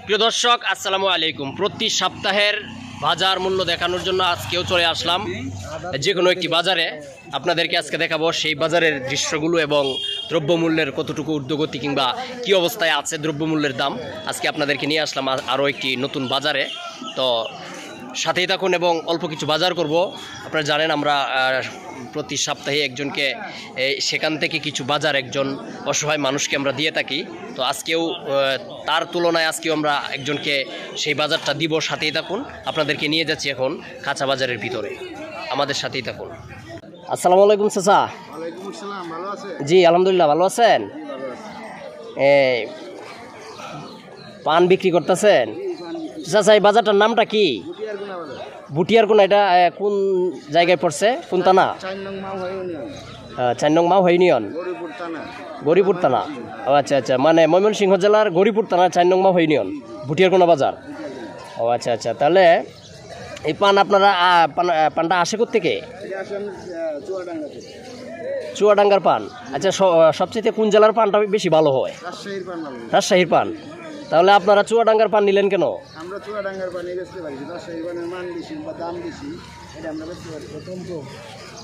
প্রিয় দর্শক আসসালামু আলাইকুম। প্রতি সপ্তাহের বাজার মূল্য দেখানোর জন্য আজকেও চলে আসলাম যে কোনো একটি বাজারে। আপনাদেরকে আজকে দেখাবো সেই বাজারের দৃশ্যগুলো এবং দ্রব্যমূল্যের কতটুকু ঊর্ধ্বগতি কিংবা কী অবস্থায় আছে দ্রব্যমূল্যের দাম। আজকে আপনাদেরকে নিয়ে আসলাম আরও একটি নতুন বাজারে। তো সাথেই থাকুন এবং অল্প কিছু বাজার করব। আপনারা জানেন আমরা প্রতি সপ্তাহে একজনকে সেখান থেকে কিছু বাজার একজন অসহায় মানুষকে আমরা দিয়ে থাকি। তো আজকেও তার তুলনায় আজকেও আমরা একজনকে সেই বাজারটা দিব। সাথেই থাকুন, আপনাদেরকে নিয়ে যাচ্ছি এখন কাঁচা বাজারের ভিতরে। আমাদের সাথেই থাকুন। আসসালামু আলাইকুম চাচা। জি আলহামদুলিল্লাহ, ভালো আছেন? পান বিক্রি করতেছেন চাচা? এই বাজারটার নামটা কি? বুটিয়ার কোন? এটা কোন জায়গায় পড়ছে? কোন থানা? 4 নং মাও ইউনিয়ন, গরিপুর থানা। ও আচ্ছা আচ্ছা, মানে ময়মনসিংহ জেলার গরিপুর থানা 4 নং মাও ইউনিয়ন, বুটিয়ার কোন বাজার। ও আচ্ছা আচ্ছা, তাহলে এই পান আপনারা পানটা আসে কোত্থেকে? চুয়াডাঙ্গার পান। আচ্ছা, সবচেয়ে কোন জেলার পানটা বেশি ভালো হয়? রাজশাহীর পান। তাহলে আপনারা চুয়াডাঙ্গার পান নিলেন কেন? আমরা চুয়াডাঙ্গার পানি বেচতে পারি, রাজশাহীর পানের মান বেশি বা দাম বেশি, এটা আমরা বেচতে পারি।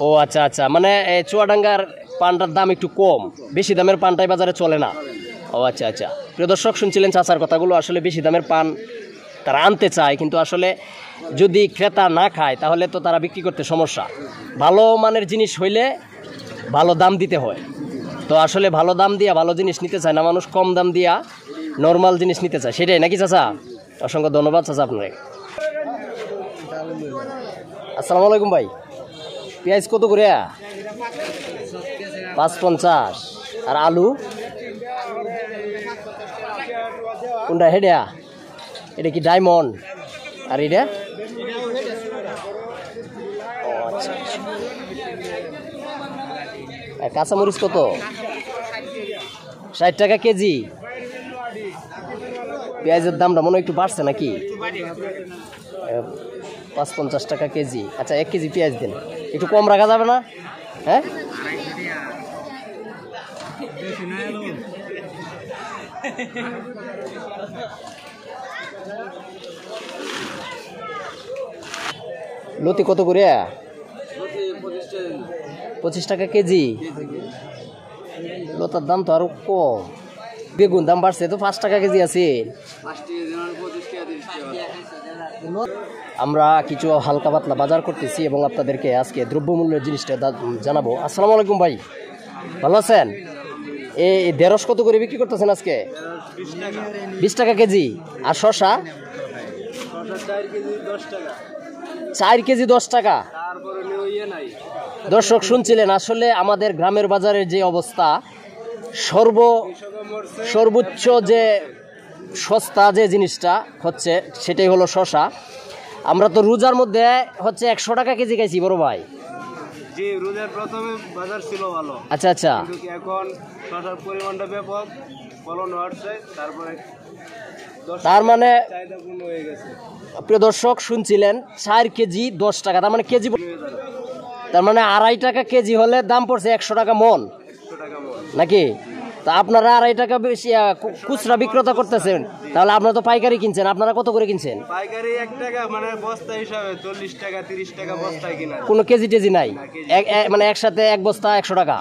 ও আচ্ছা আচ্ছা, মানে চুয়াডাঙ্গার পানটার দাম একটু কম, বেশি দামের পানটাই বাজারে চলে না। ও আচ্ছা আচ্ছা, প্রিয় দর্শক শুনছিলেন চাচার কথাগুলো। আসলে বেশি দামের পান তারা আনতে চায়, কিন্তু আসলে যদি ক্রেতা না খায় তাহলে তো তারা বিক্রি করতে সমস্যা। ভালো মানের জিনিস হইলে ভালো দাম দিতে হয়। তো আসলে ভালো দাম দিয়া ভালো জিনিস নিতে চায় না মানুষ, কম দাম দিয়া নর্মাল জিনিস নিতে চায়, সেটাই নাকি চাচা? অসংখ্য ধন্যবাদ চাচা আপনার। আসসালামু আলাইকুম ভাই। পেঁয়াজ কত করে? 5.50। আর আলু কোনটা? হেডা? এটা কি ডায়মন্ড? আর এটা? ও আচ্ছা। কাঁচামরিচ কত? 60 টাকা কেজি। পেঁয়াজের দামটা মনে হয় একটু বাড়ছে নাকি? 5.50 টাকা কেজি। আচ্ছা, 1 কেজি পেঁয়াজ দিন, একটু কম রাখা যাবে না? হ্যাঁ, লতি কত করে? 25 টাকা কেজি। লতার দাম তো আরো কম। বেগুন দাম বাড়ছে তো, 5 টাকা কেজি আছে। আমরা কিছু হালকা পাতলা বাজার করতেছি এবং আপনাদেরকে আজকে দ্রব্যমূল্যের জিনিসটা জানাবো। আসসালামু আলাইকুম ভাই, ভালো আছেন? এই ঢেঁড়স কত করে বিক্রি করতেছেন আজকে? 20 টাকা কেজি। আর শসা? 4 কেজি 10 টাকা। দর্শক শুনছিলেন, আসলে আমাদের গ্রামের বাজারের যে অবস্থা, সর্বোচ্চ যে সস্তা যে জিনিসটা হচ্ছে সেটাই হলো শসা। আমরা তো রোজার মধ্যে হচ্ছে 100 টাকা কেজি খাইছি বড় ভাই। জি, রোজার প্রথমে বাজার ছিল ভালো। আচ্ছা আচ্ছা, কিন্তু এখন শসার পরিমাণটা ব্যাপক, ফলন হচ্ছে, তারপরে তার মানে চাহিদা পূর্ণ হয়ে গেছে। প্রিয় দর্শক শুনছিলেন 4 কেজি 10 টাকা, তার মানে কেজি, তার মানে 2.5 টাকা কেজি হলে দাম পড়ছে 100 টাকা মন নাকি? তা আপনারা 2.5 টাকা বেশি খুচরা বিক্রেতা করতেছেন, তাহলে আপনারা তো পাইকারি কিনছেন। আপনারা কত করে কিনছেন? পাইকারি 1 টাকা, মানে বস্তা হিসাবে 40 টাকা 30 টাকা বস্তায় কিনা, কোনো কেজি টেজি নাই, মানে একসাথে এক বস্তা 100 টাকা।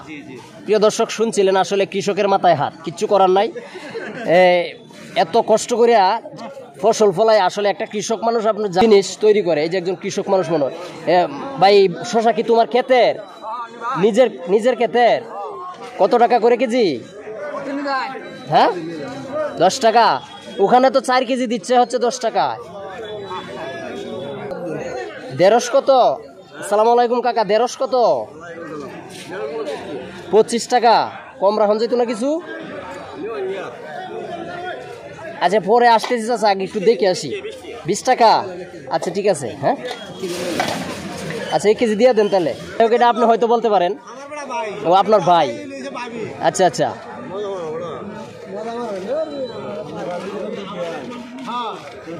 প্রিয় দর্শক শুনছিলেন, আসলে কৃষকের মাথায় হাত, কিচ্ছু করার নাই। এত কষ্ট করে ফসল ফলায় আসলে একটা কৃষক মানুষ আপনার জিনিস তৈরি করে। এই যে একজন কৃষক মানুষ মনে হয়, ভাই শসা কি তোমার ক্ষেতের? নিজের ক্ষেতের? কত টাকা করে কেজি? হ্যাঁ, 10 টাকা। ওখানে তো 4 কেজি দিচ্ছে হচ্ছে 10 টাকা। ঢেঁড়স কত? আসসালামু আলাইকুম কাকা, ঢেঁড়স কত? 25 টাকা। কম রাখুন যেত না কিছু? আচ্ছা, পরে আসতেছি চাচা, আগে একটু দেখে আসি। 20 টাকা। আচ্ছা ঠিক আছে। হ্যাঁ, আচ্ছা 1 কেজি দিয়ে দেন তাহলে। এটা আপনি হয়তো বলতে পারেন ও আপনার ভাই। আচ্ছা আচ্ছা,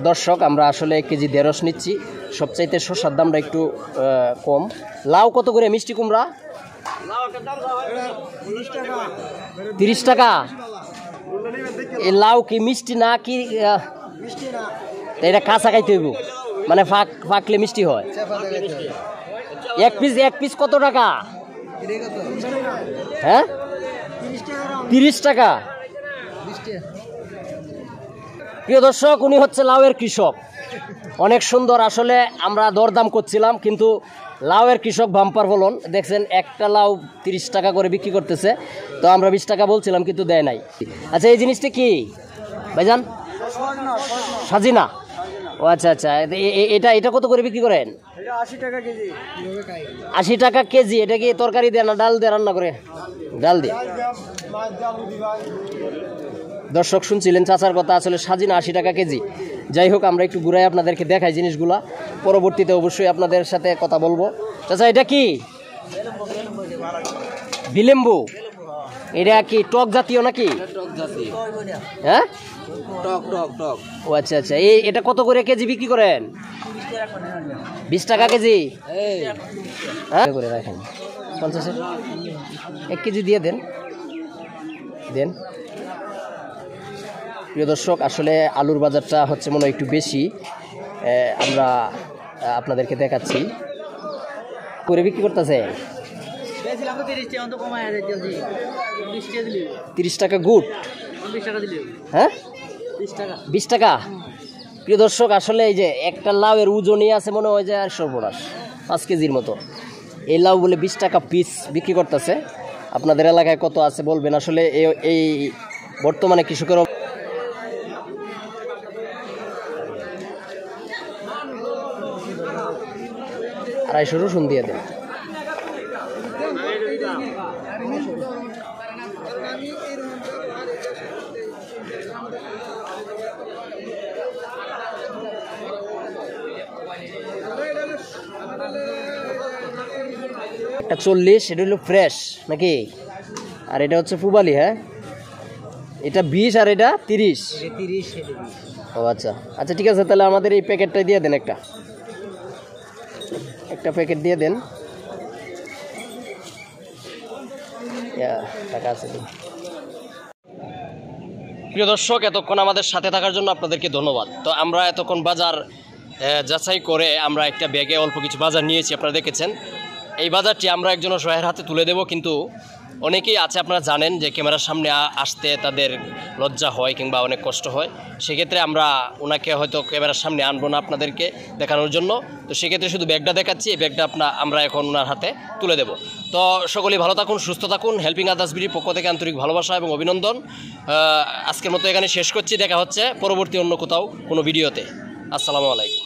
দর্শক আমরা আসলে 1 কেজি ঢেঁড়স নিচ্ছি। সবচাইতে শসার দামটা একটু কম। লাউ কত করে? মিষ্টি কুমড়া 30 টাকা। এই লাউ কি মিষ্টি না কি তা এটা কাঁচা খাইতে হইব, মানে পাকলে মিষ্টি হয়। এক পিস কত টাকা? হ্যাঁ 30 টাকা। প্রিয় দর্শক, উনি হচ্ছে লাউয়ের কৃষক, অনেক সুন্দর। আসলে আমরা দরদাম করছিলাম, কিন্তু লাউয়ের কৃষক বাম্পার ফলন। দেখছেন একটা লাউ 30 টাকা করে বিক্রি করতেছে, তো আমরা 20 টাকা বলছিলাম কিন্তু দেয় নাই। আচ্ছা, এই জিনিসটা কি ভাইজান? সাজিনা। ও আচ্ছা আচ্ছা, এটা কত করে বিক্রি করেন? 80 টাকা কেজি। 80 টাকা কেজি। এটা কি তরকারি দিয়ে না ডাল দিয়ে রান্না করে? ডাল দিয়ে। দর্শক শুনছিলেন চাচার কথা, আসলে সাজিনা 80 টাকা কেজি। যাই হোক, আমরা একটু ঘুরাই আপনাদেরকে দেখাই জিনিসগুলা, পরবর্তীতে অবশ্যই আপনাদের সাথে কথা বলবো। চাচা, এটা কি? বিলেম্বু। এটা কি টক জাতীয় নাকি? হ্যাঁ, ও আচ্ছা আচ্ছা। এটা কত করে কেজি বিক্রি করেন? 20 টাকা কেজি। হ্যাঁ করে রাখেন 50-এর 1 কেজি দিয়ে দেন। প্রিয় দর্শক, আসলে আলুর বাজারটা হচ্ছে মনে হয় একটু বেশি, আমরা আপনাদেরকে দেখাচ্ছি করে বিক্রি করতেছে। 30 টাকা গুড়। হ্যাঁ 20 টাকা। প্রিয় দর্শক, আসলে এই যে একটা লাউয়ের ওজনই আছে মনে হয় যে 5 কেজির মতো। এই লাউ বলে 20 টাকা পিস বিক্রি করতেছে। আপনাদের এলাকায় কত আছে বলবেন। আসলে এই বর্তমানে কৃষকের 250 রসুন দিয়ে দেন। একটা 40, এটা হলো ফ্রেশ নাকি? আর এটা হচ্ছে পুবালি। হ্যাঁ, এটা 20 আর এটা 30। ও আচ্ছা আচ্ছা, ঠিক আছে। তাহলে আমাদের এই প্যাকেটটাই দিয়ে দেন, একটা প্যাকেট দিয়ে দেন। টাকা আছে। প্রিয় দর্শক, এতক্ষণ আমাদের সাথে থাকার জন্য আপনাদেরকে ধন্যবাদ। তো আমরা এতক্ষণ বাজার যাচাই করে আমরা একটা ব্যাগে অল্প কিছু বাজার নিয়েছি, আপনারা দেখেছেন। এই বাজারটি আমরা একজন অসহায়ের হাতে তুলে দেব, কিন্তু অনেকেই আছে আপনারা জানেন যে ক্যামেরার সামনে আসতে তাদের লজ্জা হয় কিংবা অনেক কষ্ট হয়। সেক্ষেত্রে আমরা ওনাকে হয়তো ক্যামেরার সামনে আনবো না আপনাদেরকে দেখানোর জন্য। তো সেক্ষেত্রে শুধু ব্যাগটা দেখাচ্ছি, এই ব্যাগটা আমরা এখন ওনার হাতে তুলে দেব। তো সকলেই ভালো থাকুন, সুস্থ থাকুন। হেল্পিং আদার্স বিডির পক্ষ থেকে আন্তরিক ভালোবাসা এবং অভিনন্দন। আজকের মতো এখানে শেষ করছি। দেখা হচ্ছে পরবর্তী অন্য কোথাও কোনো ভিডিওতে। আসসালামু আলাইকুম।